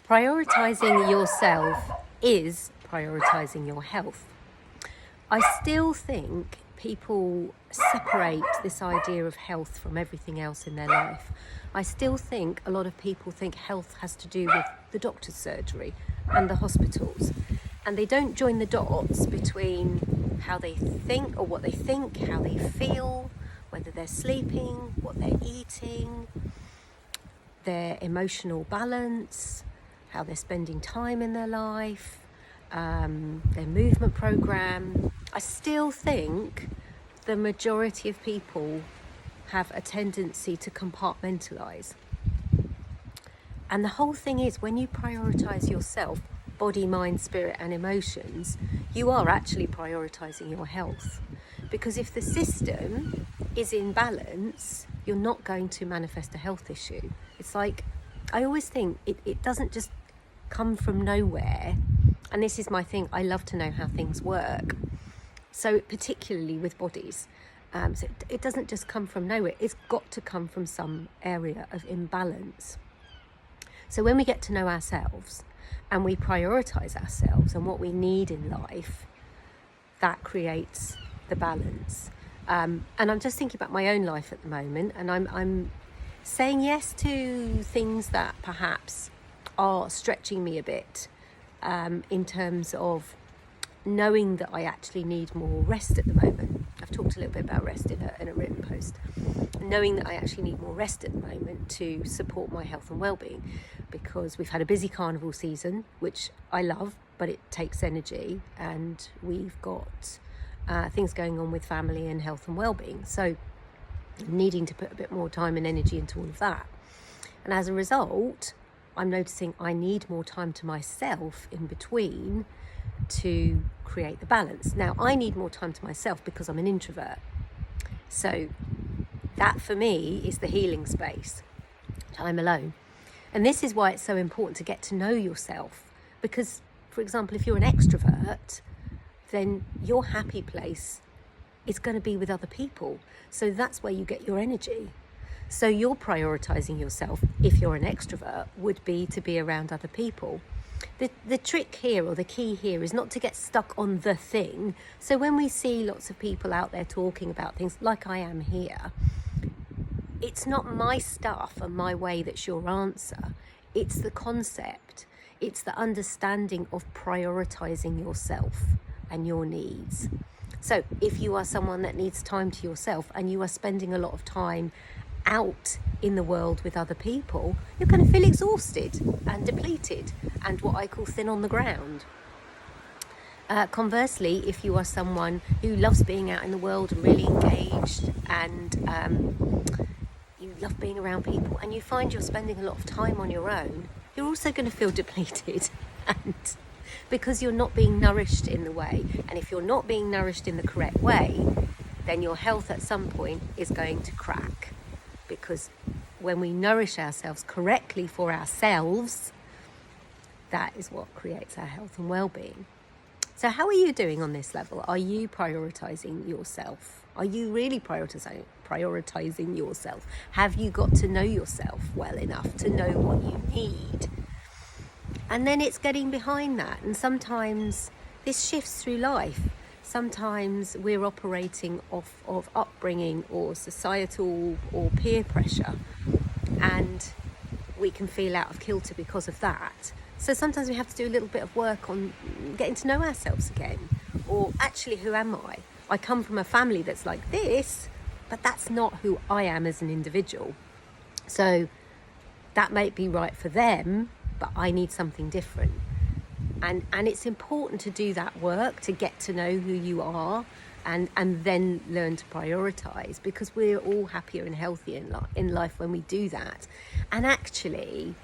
Prioritising yourself is prioritising your health. I still think people separate this idea of health from everything else in their life. I still think a lot of people think health has to do with the doctor's surgery and the hospitals. And they don't join the dots between how they think or what they think, how they feel, whether they're sleeping, what they're eating, their emotional balance, how they're spending time in their life, their movement program. I still think the majority of people have a tendency to compartmentalise. And the whole thing is, when you prioritise yourself, body, mind, spirit and emotions, you are actually prioritising your health. Because if the system is in balance, you're not going to manifest a health issue. It's like, I always think it doesn't just come from nowhere. And this is my thing, I love to know how things work. So particularly with bodies. So it doesn't just come from nowhere, it's got to come from some area of imbalance. So when we get to know ourselves and we prioritise ourselves and what we need in life, that creates the balance. And I'm just thinking about my own life at the moment, and I'm saying yes to things that perhaps are stretching me a bit, in terms of knowing that I actually need more rest at the moment. I've talked a little bit about rest in a written post. Knowing that I actually need more rest at the moment to support my health and well-being, because we've had a busy carnival season, which I love, but it takes energy, and we've got things going on with family and health and well-being. So needing to put a bit more time and energy into all of that. And as a result, I'm noticing I need more time to myself in between to create the balance. Now, I need more time to myself because I'm an introvert. So that for me is the healing space, time alone. And this is why it's so important to get to know yourself. Because, for example, if you're an extrovert, then your happy place is going to be with other people. So that's where you get your energy. So you're prioritising yourself, if you're an extrovert, would be to be around other people. The trick here, or the key here, is not to get stuck on the thing. So when we see lots of people out there talking about things like I am here, it's not my stuff and my way that's your answer. It's the concept. It's the understanding of prioritising yourself and your needs. So if you are someone that needs time to yourself and you are spending a lot of time out in the world with other people, you're going to feel exhausted and depleted and what I call thin on the ground. Conversely, if you are someone who loves being out in the world and really engaged, and you love being around people, and you find you're spending a lot of time on your own, you're also going to feel depleted, and because you're not being nourished in the way. And if you're not being nourished in the correct way, then your health at some point is going to crack. Because when we nourish ourselves correctly for ourselves, that is what creates our health and well-being. So how are you doing on this level? Are you prioritising yourself? Are you really prioritising yourself? Have you got to know yourself well enough to know what you need? And then it's getting behind that. And sometimes this shifts through life. Sometimes we're operating off of upbringing or societal or peer pressure, and we can feel out of kilter because of that. So sometimes we have to do a little bit of work on getting to know ourselves again. Or actually, who am I? I come from a family that's like this, but that's not who I am as an individual. So that might be right for them, but I need something different. And it's important to do that work, to get to know who you are, and then learn to prioritise, because we're all happier and healthier in life when we do that. And actually,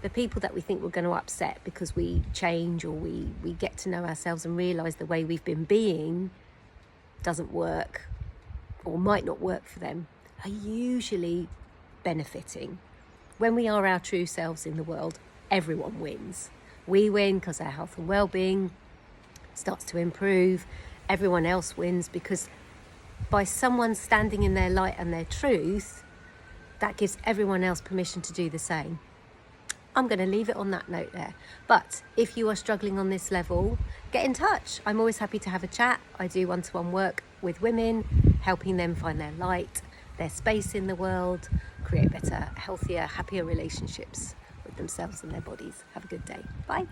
the people that we think we're going to upset because we change, or we get to know ourselves and realise the way we've been being doesn't work or might not work for them, are usually benefiting. When we are our true selves in the world, everyone wins. We win because our health and well-being starts to improve. Everyone else wins because by someone standing in their light and their truth, that gives everyone else permission to do the same. I'm going to leave it on that note there. But if you are struggling on this level, get in touch. I'm always happy to have a chat. I do one-to-one work with women, helping them find their light, their space in the world, create better, healthier, happier relationships with themselves and their bodies. Have a good day. Bye.